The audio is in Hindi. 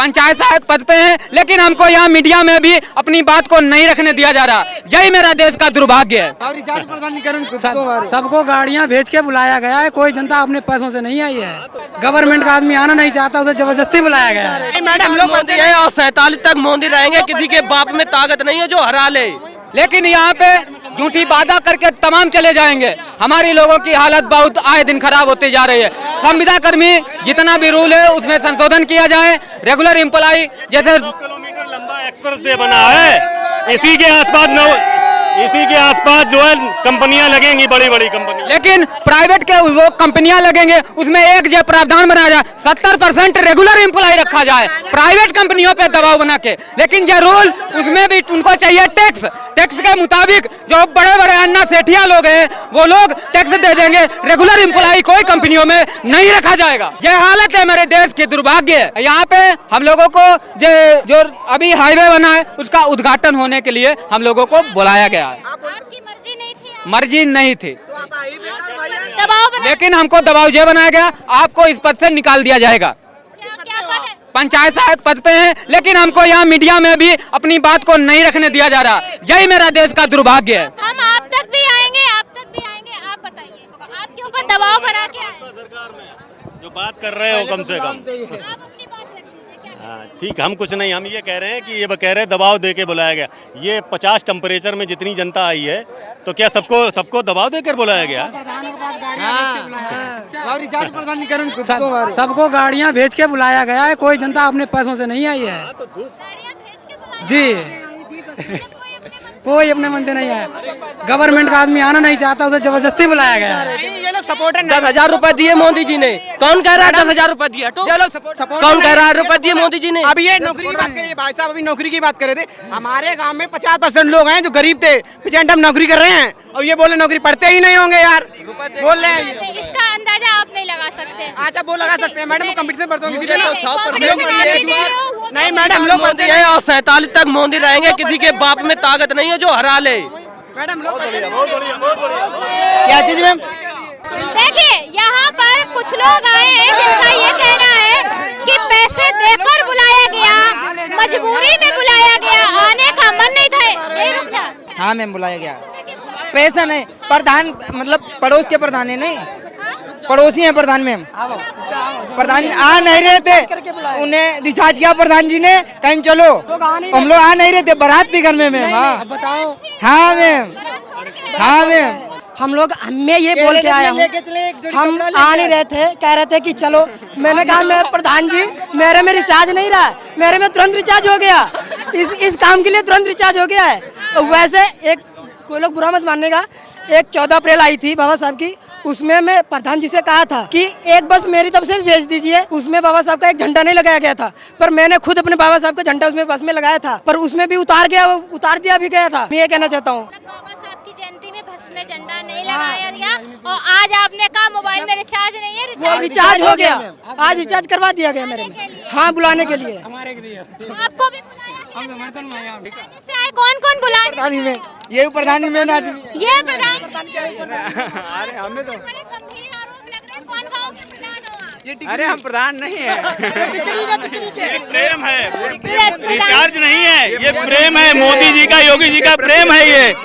पंचायत सहायक पद पे हैं, लेकिन हमको यहाँ मीडिया में भी अपनी बात को नहीं रखने दिया जा रहा। यही मेरा देश का दुर्भाग्य है। सबको गाड़ियाँ भेज के बुलाया गया है, कोई जनता अपने पैसों से नहीं आई है। गवर्नमेंट का आदमी आना नहीं चाहता, उसे जबरदस्ती बुलाया गया है। मैडम लोग मोदी है और 47 तक मोदी रहेंगे, किसी के बाप में ताकत नहीं है जो हरा ले। लेकिन यहाँ पे झूठी वादा करके तमाम चले जाएंगे। हमारी लोगों की हालत बहुत आए दिन खराब होती जा रही है। संविदा कर्मी जितना भी रूल है उसमें संशोधन किया जाए। रेगुलर एम्प्लॉय जैसे 2 किलोमीटर लंबा एक्सप्रेस वे बना है, इसी के आसपास जो है कंपनियां लगेंगी, बड़ी बड़ी कंपनी। लेकिन प्राइवेट के वो कंपनियां लगेंगे, उसमें एक जो प्रावधान बनाया जाए 70% रेगुलर एम्प्लॉय रखा जाए प्राइवेट कंपनियों पे दबाव बना के। लेकिन ये रूल उसमें भी उनको चाहिए टैक्स के मुताबिक। जो बड़े बड़े अन्ना सेठिया लोग हैं वो लोग टैक्स दे देंगे, रेगुलर एम्प्लॉय कोई कंपनियों में नहीं रखा जाएगा। ये हालत है मेरे देश की, दुर्भाग्य है। यहाँ पे हम लोगों को जो अभी हाईवे बना है उसका उद्घाटन होने के लिए हम लोगों को बुलाया गया है। आपकी मर्जी नहीं थी? मर्जी नहीं थी, दबाव लेकिन हमको दबाव ये बनाया गया, आपको इस पद से निकाल दिया जाएगा। क्या है? पंचायत सहायक पद पे हैं, लेकिन हमको यहाँ मीडिया में भी अपनी बात को नहीं रखने दिया जा रहा। यही मेरा देश का दुर्भाग्य है। हम आप तक भी आएंगे, आप बताइए, आपके ऊपर दबाव बना के आए। सरकार में जो बात कर रहे हो कम से कम, आप अपनी बात रख लीजिए। क्या हाँ ठीक, हम कुछ नहीं, हम ये कह रहे हैं कि ये कह रहे हैं दबाव दे के बुलाया गया। ये 50 टेम्परेचर में जितनी जनता आई है तो क्या सबको दबाव देकर बुलाया गया? सबको गाड़ियाँ भेज के बुलाया गया है, कोई जनता अपने पैसों से नहीं आई है गाड़ियाँ भेज के बुलाया? जी। कोई अपने मन से नहीं आया। गवर्नमेंट का आदमी आना नहीं चाहता, उसे जबरदस्ती बुलाया गया है। 10,000 रुपए दिए मोदी जी ने। कौन कह रहा है 10,000 रुपए दिया? कौन कह रहा है रुपए दिए मोदी जी ने? अभी ये नौकरी की बात करिए भाई साहब, अभी नौकरी की बात कर रहे थे। हमारे गांव में 50% लोग हैं जो गरीब थे, प्रेजेंट हम नौकरी कर रहे हैं और ये बोले नौकरी पढ़ते ही नहीं होंगे यार, बोल रहे हैं। इसका अंदाजा आप नहीं लगा सकते। अच्छा वो लगा सकते हैं मैडम, कंपटीशन बढ़ता हूँ मुझे तो 100% नहीं मैडम, लोग मोदी है और 47 तक मोदी रहेंगे, किसी के बाप में ताकत नहीं है जो हरा ले। मैडम लोग क्या चीज मैम? देखिए यहाँ पर कुछ लोग आए हैं जिनका ये कहना है कि पैसे देकर बुलाया गया, मजबूरी में बुलाया गया, आने का मन नहीं था। हाँ मैम बुलाया गया, पैसा नहीं, प्रधान मतलब पड़ोस के प्रधान है, नहीं पड़ोसी हैं प्रधान मैम। प्रधान आ नहीं रहे थे, उन्हें रिचार्ज किया प्रधान जी ने, कहीं चलो, हम लोग आ नहीं रहे थे, बारात थी घर में मैम। हाँ बताओ। हाँ मैम, हाँ मैम, हम लोग मैं ये बोल के आया हूँ, हम आ नहीं रहे थे, कह रहे थे कि चलो। मैंने कहा मैं प्रधान जी मेरे में रिचार्ज नहीं रहा, मेरे में तुरंत रिचार्ज हो गया, इस काम के लिए तुरंत रिचार्ज हो गया है। वैसे एक कोई लोग बुरा मत मानने का, एक 14 अप्रैल आई थी बाबा साहब की, उसमें मैं प्रधान जी से कहा था कि एक बस मेरी तरफ से भी भेज दीजिए। उसमें बाबा साहब का एक झंडा नहीं लगाया गया था, पर मैंने खुद अपने बाबा साहब का झंडा उसमें बस में लगाया था, पर उसमें भी उतार दिया भी गया था। मैं ये कहना चाहता हूँ, बाबा साहब की जयंती में बस में झंडा नहीं लगाया गया और आज आपने कहा मोबाइल में रिचार्ज नहीं है। वो रिचार्ज हो गया, आज रिचार्ज करवा दिया गया मेरे में। हाँ बुलाने के लिए। आपको भी बुलाया गया? से आए कौन बुलाया? प्रधानी में ये प्रधानी में ना ये प्रधान। अरे हमें तो बड़े गंभीर आरोप लग रहे हैं। कौन गाँव के प्रधान हो आप? अरे हम प्रधान नहीं है, ये प्रेम है, रिचार्ज नहीं है, ये प्रेम है, मोदी जी का, योगी जी का प्रेम है ये।